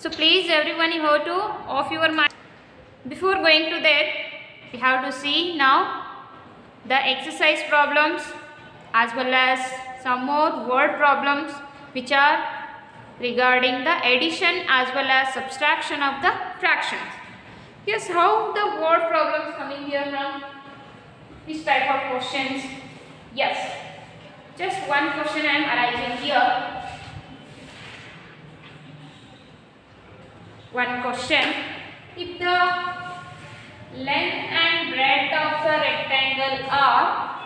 So please everyone, you have to off your mind. Before going to that, we have to see now the exercise problems as well as some more word problems which are regarding the addition as well as subtraction of the fractions. Here's how the word problems coming here from this type of questions. Yes, just one question I am arising here. One question: if the length and breadth of the rectangle are,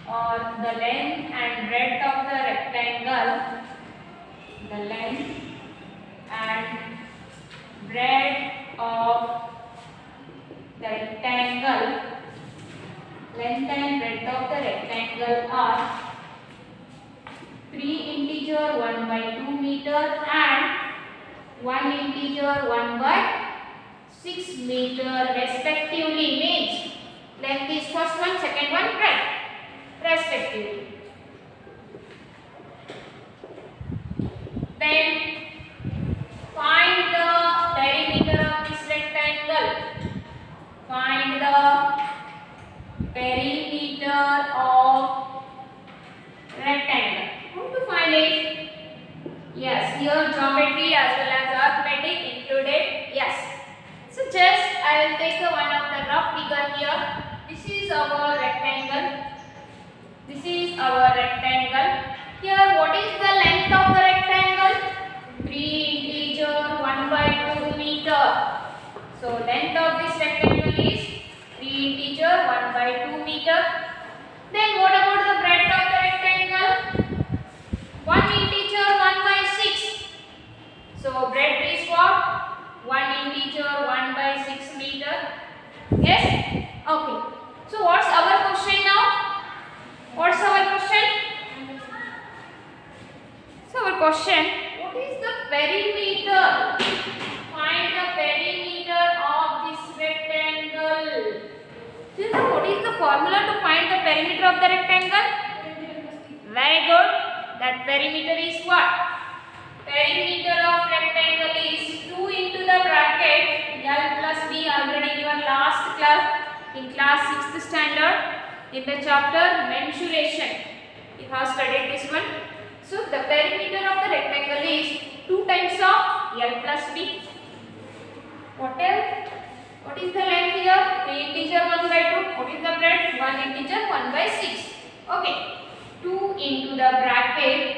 or the length and breadth of the rectangle, the length and breadth of the rectangle, length and breadth of the rectangle are 3 integer 1 by 2 meter and 1 integer 1 by 6 meter respectively, means length is first one, second one, breadth respectively. Then find the perimeter of this rectangle. Find the perimeter of rectangle. How to find it? Yes, here geometry as well as arithmetic included. Yes. So just I will take one of the rough figure here. This is our rectangle. This is our rectangle. Here what is the length of the rectangle? 3 integer 1 by 2 meter. So length of this rectangle is 3 integer 1 by 2 meter. Then what about the breadth of the rectangle? 1 integer 1 by 6. So breadth is what? 1 integer 1 by 6 meter. Yes? Okay. So what's our question now? What's our question? So our question, what is the perimeter? Find the perimeter of this rectangle. Children, what is the formula to find the perimeter of the rectangle? Very good. That perimeter is what? Perimeter of rectangle is 2 into the bracket L plus B, already given last class in class 6th standard in the chapter mensuration. You have studied this one. So the perimeter of the rectangle is 2 times of L plus B. What else? What is the length here? 3 integer 1 by 2. What is the breadth? 1 integer 1 by 6. Okay. 2 into the bracket.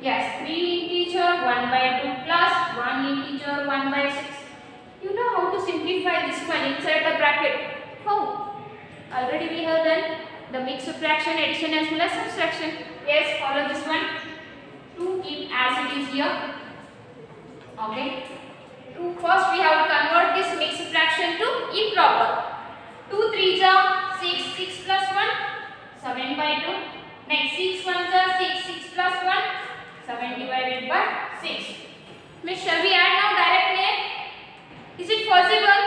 Yes, 3 integer 1 by 2 plus 1 integer 1 by 6. You know how to simplify this one inside the bracket. How? Already we have done the mixed fraction, addition as well as subtraction. Yes, follow this one. 2 keep as it is here. Okay. First we have to convert this mixed fraction to improper. 2 3s are 6, 6 plus 1, 7 by 2. Next 6 1s are 6, 6 plus 1, 7 divided by 6. Miss, shall we add now directly? Is it possible?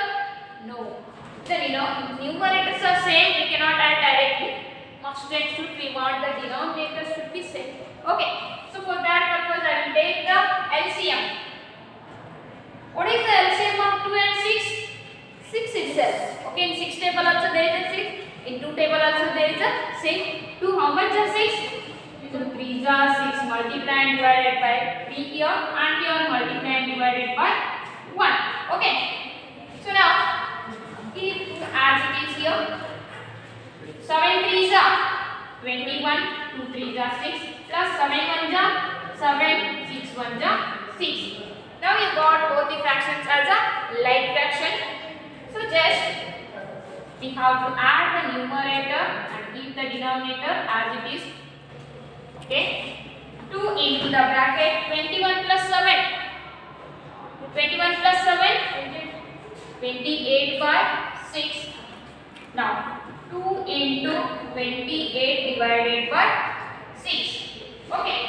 No. Then numerators are same, we cannot add directly. Must and should, we want the denominators should be same. Okay. So for that purpose I will take the LCM. What is the LCM of 2 and 6? 6 itself. Okay, in 6 table also there is a 6. In 2 table also there is a 6. 2 how much is 6? 2 3s are 6, multiply and divided by 3 here, and here multiply and divided by 1. Okay. So now keep as it is here. 7 3s are 21, 2 3s are 6, plus 7 1s are 7, 6 1s are 6. Now you got both the fractions as a like fraction. So just we have to add the numerator and keep the denominator as it is. Okay. 2 into the bracket 21 plus 7. 21 plus 7, 28 by 6. Now 2 into 28 divided by 6. Okay.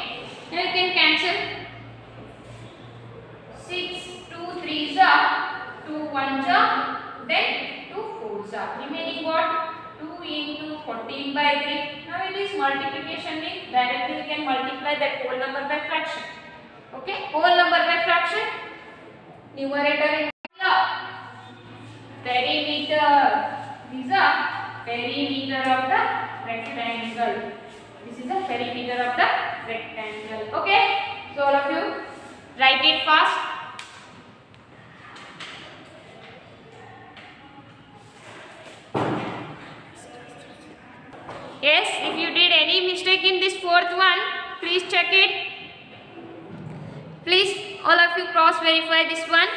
Now you can cancel. 6, 2 3s are 2 1s are, then 2 4s are. Remaining what? 2 into 14 by 3. Now it is multiplication, directly we can multiply that whole number by fraction. Okay, whole number by fraction. Numerator in perimeter. This is the perimeter of the rectangle. This is the perimeter of the rectangle. Okay. So all of you write it fast. Yes, if you did any mistake in this fourth one, please check it. Please all of you cross verify this one.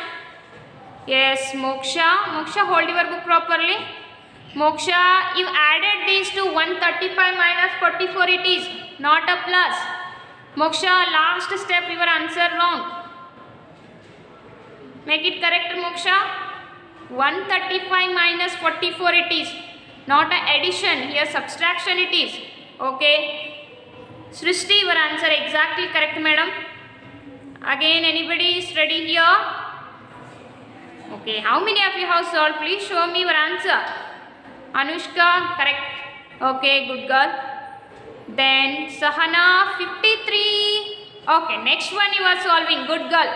Yes, Moksha, hold your book properly. Moksha, you added these to 135 minus 44 it is, not a plus. Moksha, last step your answer wrong. Make it correct Moksha. 135 minus 44 it is, not a addition, here subtraction it is. Okay. Srishti, your answer exactly correct madam. Again anybody is ready here? Okay, how many of you have solved? Please show me your answer. Anushka, correct. Okay, good girl. Then Sahana, 53. Okay, next one you are solving. Good girl.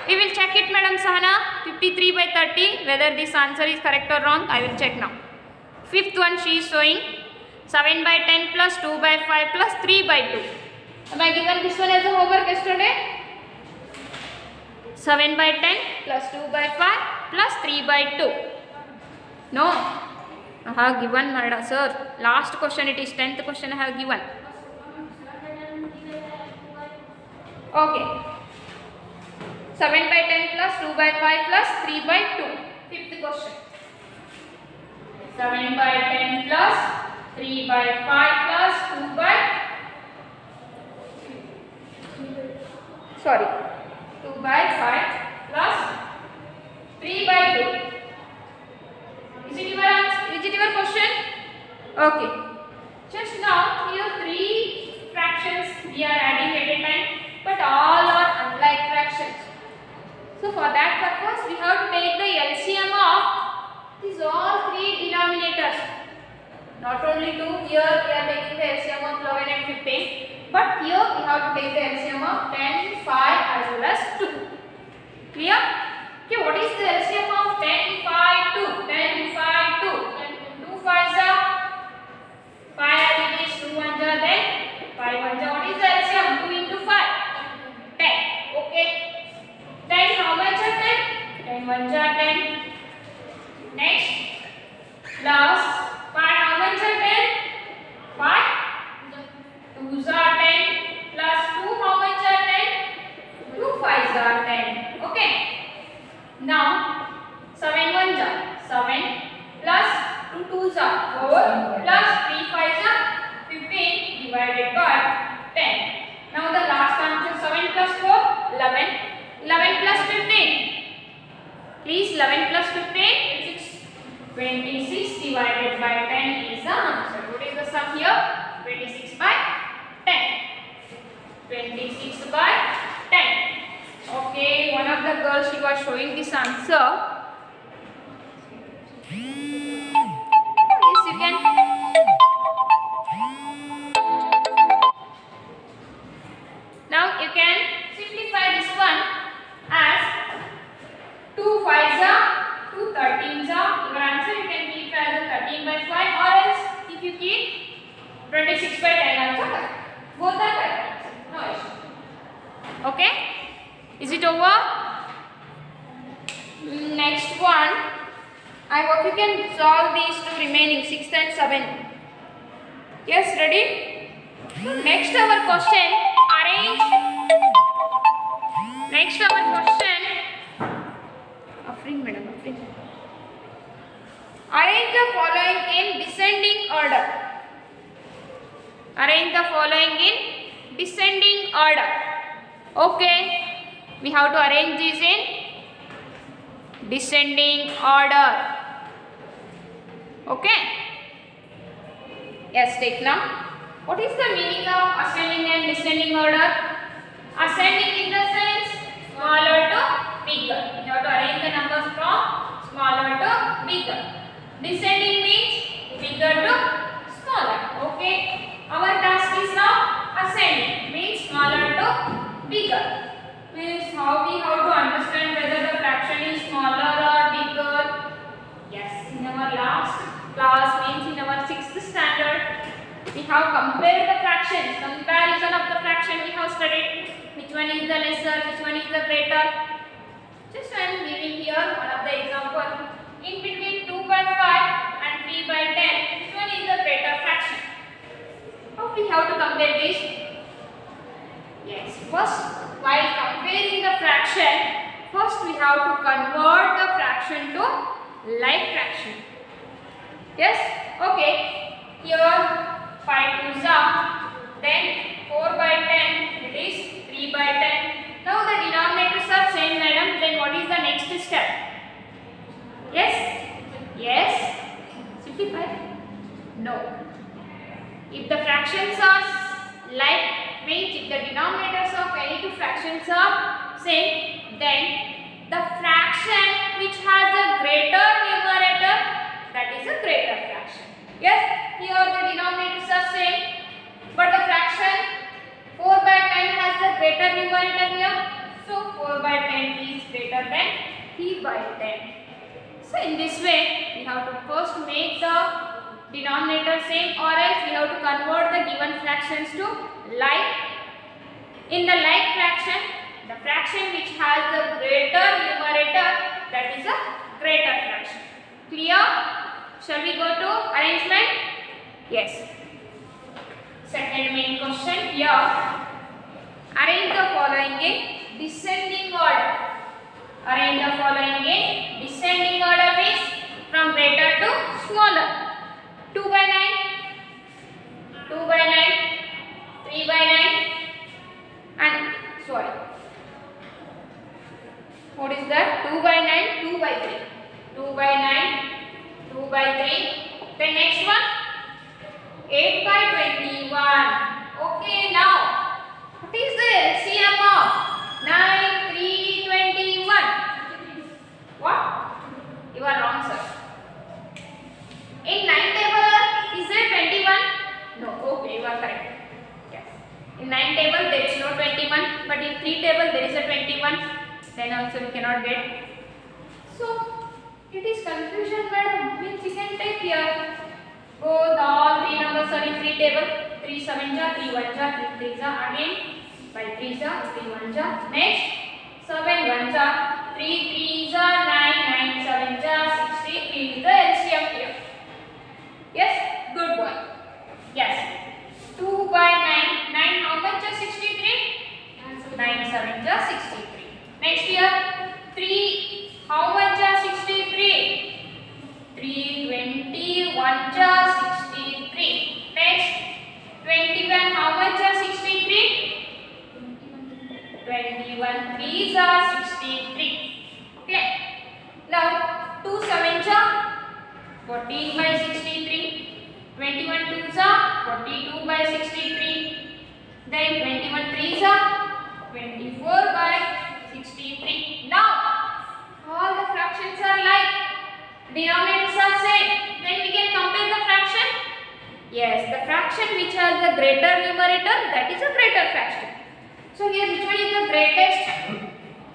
We will check it, Madam Sahana. 53 by 30. Whether this answer is correct or wrong, I will check now. Fifth one she is showing. 7 by 10 plus 2 by 5 plus 3 by 2. Am I given this one as a homework yesterday? 7 by 10 plus 2 by 5 plus 3 by 2. No. I have given, madam, sir. Last question it is 10th question I have given. Okay. 7 by 10 plus 2 by 5 plus 3 by 2. Fifth question. 7 by 10 plus 3 by 5 plus 2 by 2 by 5 plus 3 by 2. Is it your answer? Is it your question? Okay. Just now here 3 fractions we are adding at a time, but all are unlike fractions. So for that purpose we have to take the LCM of these all 3 denominators. Not only 2, here we are taking the LCM of 11 and 15, but here we have to take the LCM of 10, 5 as well as 2. Clear? Okay, what is the LCM of 10, 5, 2? 10, 5, 2. 2 5s are 5 as it is, 2 1s are then 5 1s are. What is the LCM? 2 into 5? 10. Okay. 10 how much are 10? 10 1s are 10. Next. Plus 5 how much are 10? 5. 2s are 10. Plus 2 how much are 10? 2 5s are 10. Okay. Now 7 1s are 7 plus 2 2s are 4 plus 3 5s are 15 divided by 10. Now the last answer 7 plus 4 11. 11 plus 15. Please 11 plus 15 6. 26 divided by 10 is the answer. What is the sum here? 26 by 10. 26 by 10. Okay, one of the girls she was showing this answer. Yes, you can. Now you can simplify this one as 2 5s are 2 13s are. Your answer you can keep as a 13 by 5 or else if you keep 26 by 10 also correct. Both are correct. No issue. Okay. Is it over? Next one. I hope you can solve these two remaining 6 and 7. Yes, ready? Next our question. Arrange. Next our question. Madam. Arrange the following in descending order. Arrange the following in descending order. Okay. We have to arrange these in descending order. Okay. Yes, take now. What is the meaning of ascending and descending order? Ascending in the sense smaller to bigger. We have to arrange the numbers from smaller to bigger. Descending means bigger to smaller. Okay. Our task is now ascending means smaller to bigger. Means how we have to understand whether the fraction is smaller or bigger? Yes, in our last class, means in our 6th standard, we have compared the fractions. Comparison of the fraction we have studied. Which one is the lesser, which one is the greater? Just I am giving here one of the example. In between 2 by 5 and 3 by 10, which one is the greater fraction? How we have to compare this? Yes, first while comparing the fraction, first we have to convert the fraction to like fraction. Yes, okay. Here 5 2s are, then 4 by 10, it is 3 by 10. Now the denominators are same, madam. Then what is the next step? Yes? Yes? Simplify? No. If the fractions are like, means if the denominators of any two fractions are same, then the fraction which has a greater numerator, that is a greater fraction. Yes, here the denominators are same, but the fraction 4 by 10 has the greater numerator here. So 4 by 10 is greater than 3 by 10. So in this way, we have to first make the denominator same, or else we have to convert the given fractions to like. In the like fraction, the fraction which has the greater numerator, that is a greater fraction. Clear? Shall we go to arrangement? Yes. Second main question here. Arrange the following in descending order. Arrange the following in descending order means from greater to smaller. 2 by 9, 2 by 9, 3 by 9, and sorry. What is that? 2 by 9, 2 by 3. 2 by 9, 2 by 3. The next one, 8 by 21. Okay, now, what is the LCM of 9, 3, 21? What? You are wrong, sir. In 9 table, is there 21? No, okay, you are correct. Yes. In 9 table, there is no 21, but in 3 table, there is a 21. Then also we cannot get. So, it is confusion, madam. Means you can take here. Both all 3 numbers are in 3 table. 3 7 ja, 3 1 ja, 3 3 ja. Again, by 3 ja, 3 1 ja. Next, 7 1 ja, 3 3 ja, 9 9 7 ja, 63 is the LCM here. Yes, good boy. Yes. 2 by 9. 9 how much is 63? 9 7 ja 63. Next here 3 how much is 63? 3 21 ja 63. Next 21 how much is 63? 21 3 ja 63. Okay. Now 2 7 ja 14 by 63. 21 2s are 42 by 63. Then 21 3s are 24 by 63. Now all the fractions are like, denominators are same. Then we can compare the fraction. Yes, the fraction which has the greater numerator, that is a greater fraction. So here which one is the greatest?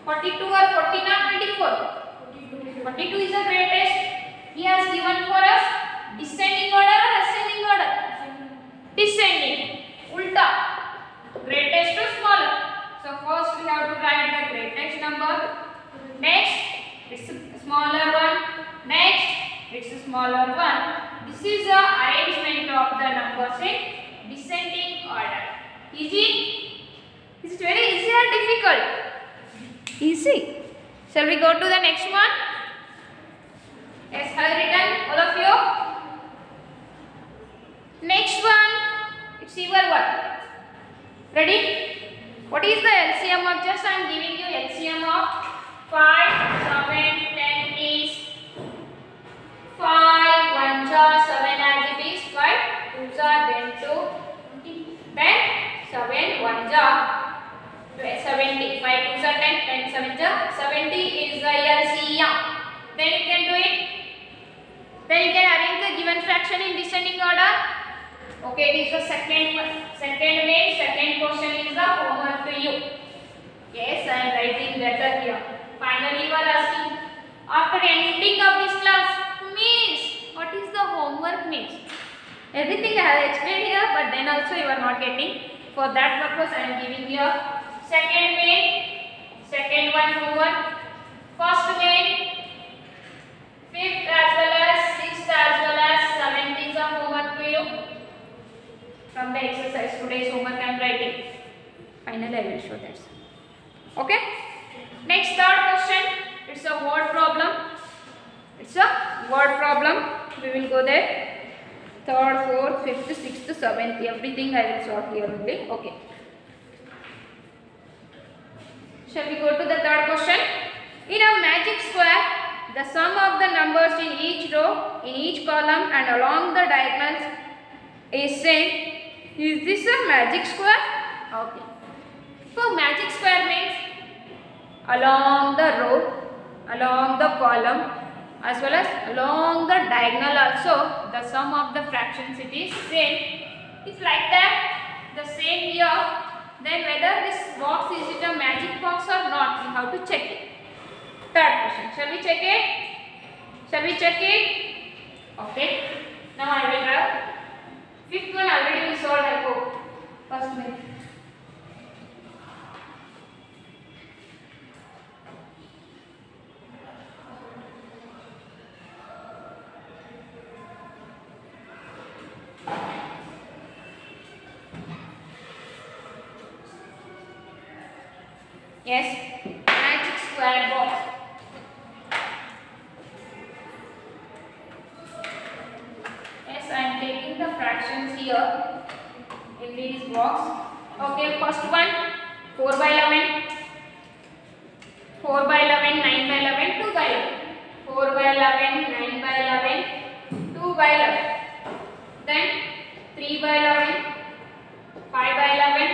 42 or 14 or 24? 42 is the greatest. He has given for us descending order or ascending order? Descending. Ulta. Greatest to smaller. So first we have to write the greatest number. Next, it's a smaller one. Next, it's a smaller one. This is the arrangement of the numbers in descending order. Easy? Is it very easy or difficult? Easy. Shall we go to the next one? Yes, have you written all of you? Next one, it's your one. Ready? What is the LCM of? Just I am giving you LCM of 5, 7, 10 is 5, 1 ja 7 as it is 5, 2 ja then 2, then 7, 1 ja 70, 5 2 ja 10, 10 7 ja 70 is the LCM. Then you can do it. Then you can arrange the given fraction in descending order. Okay, it is the second question is the homework to you. Yes, I am writing letter here. Finally, you are asking, after ending of this class, Miss, what is the homework, Miss? Everything I have explained here, but then also you are not getting. For that purpose, I am giving you second main, second one homework, first main, fifth as well as sixth as well as seventh is a homework to you. From the exercise today's homework I am writing. Finally, I will show that. Okay. Next third question. It's a word problem. It's a word problem. We will go there. Third, fourth, fifth, sixth, seventh. Everything I will sort here only. Okay. Shall we go to the third question? In a magic square, the sum of the numbers in each row, in each column and along the diagonals is same. Is this a magic square? Okay. So magic square means along the row, along the column as well as along the diagonal also the sum of the fractions it is same. It's like that, the same here. Then whether this box is it a magic box or not, we have to check it. Third question. Shall we check it? Shall we check it? Okay. Now I will have fifth one already we solved, I hope. First minute. Yes, magic square box. Yes, I am taking the fractions here in this box. Okay, first one 4 by 11, 4 by 11, 9 by 11, 2 by 11. 4 by 11, 9 by 11, 2 by 11. Then 3 by 11, 5 by 11,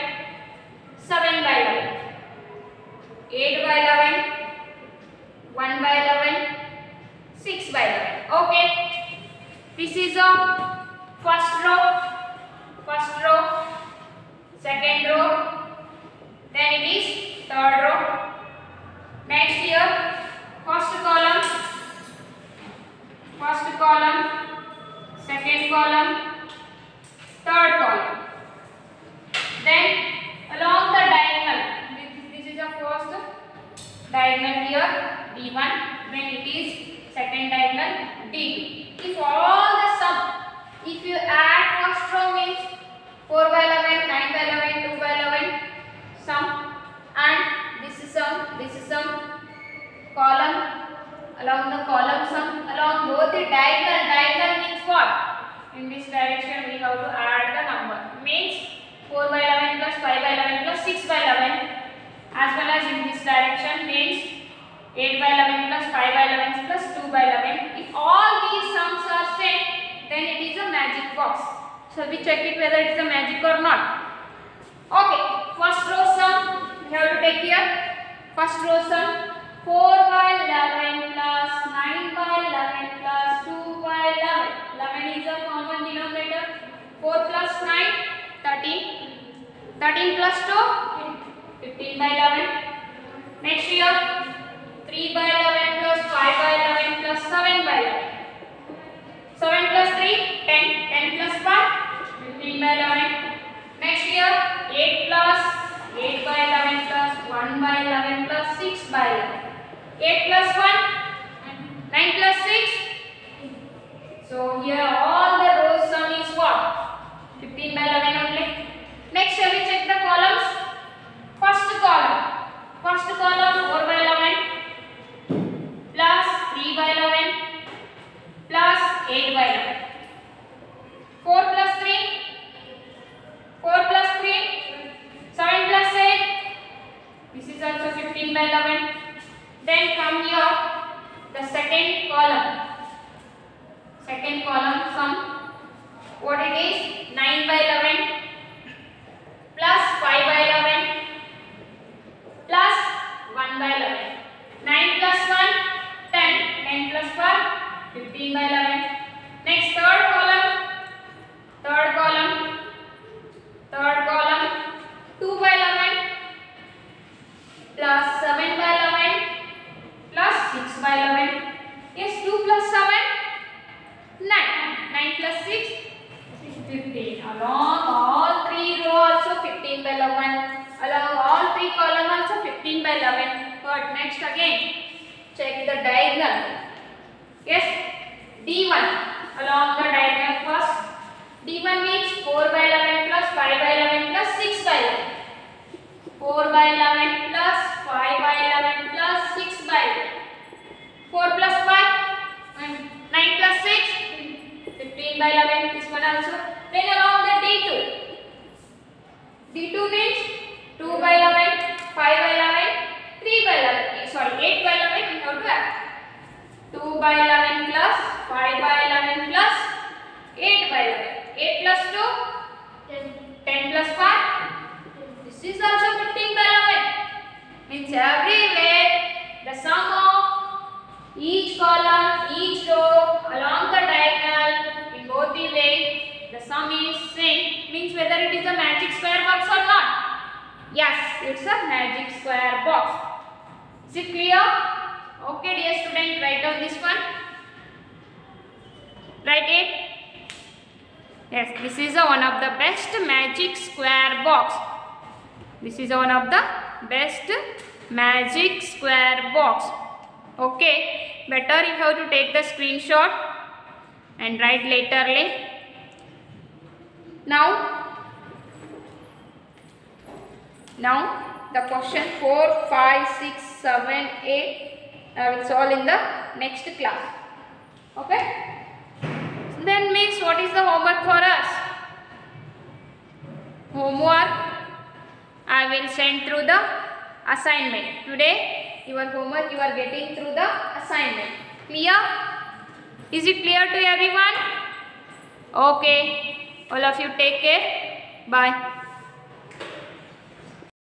7 by 11. 8 by 11, 1 by 11, 6 by 11. Okay. This is a first row, second row, then it is third row. Next here, first column, second column, third column. Then along the diagonal, this is the first diagonal here, D1, then it is second diagonal, D2. If all the sum, if you add first row means 4 by 11, 9 by 11, 2 by 11, sum, and this is sum, column, along the column sum, along both the diagonal means what? In this direction we have to add the number, means 4 by 11 plus 5 by 11 plus 6 by 11, as well as in this direction means 8 by 11 plus 5 by 11 plus 2 by 11. If all these sums are same, then it is a magic box. Shall we check it whether it is a magic or not? Okay, first row sum we have to take here. First row sum 4 by 11 plus 9 by 11 plus 2 by 11. 11 is a common denominator. 4 plus 9, 13. 13 plus 2, 15 by 11. Next here, 3 by 11 plus 5 by 11 plus 7 by 11. 7 plus 3, 10. 10 plus 5, 15 by 11. Next here, 8 plus 8 by 11 plus 1 by 11 plus 6 by 11. 8 plus 1, 9 plus 6. So here all the rows sum is what? 15 by 11 only. Next shall we check the columns? First column 4 by 11 plus 3 by 11 plus 8 by 11. 4 plus 3, 7 plus 8. This is also 15 by 11. Then come here the second column. Second column sum. What it is? 9 by 11 plus 5 by 11 plus 1 by 11. 9 plus 1, 10. 10 plus 5, 15 by 11. Next third column. 2 by 11 But next again, check the diagonal. Yes, D1 along the diagonal first. D1 means 4 by 11 plus 5 by 11 plus 6 by 11. 4 by 11 plus 5 by 11 plus 6 by 11. 4 plus 5 and 9 plus 6, 15 by 11. This one also. Then along the D2. D2 means 2 by 11, 5 by 11, 3 by 11. Sorry, 8 by 11 we have to add. 2 by 11 plus 5 by 11 plus 8 by 11. 8 plus 2, 10 plus 5. This is also 15 by 11. Means everywhere the sum of each column, each row along the diagonal in both the way, the sum is same. Means whether it is a magic square box or not. Yes, it's a magic square box. Is it clear? Okay, dear student, write down this one. Write it. Yes, this is one of the best magic square box. This is one of the best magic square box. Okay, better you have to take the screenshot and write laterly. Now the question 4, 5, 6, 7, 8 I will solve in the next class. Okay. Then miss, what is the homework for us? Homework I will send through the assignment. Today your homework you are getting through the assignment. Clear? Is it clear to everyone? Okay. All of you take care. Bye.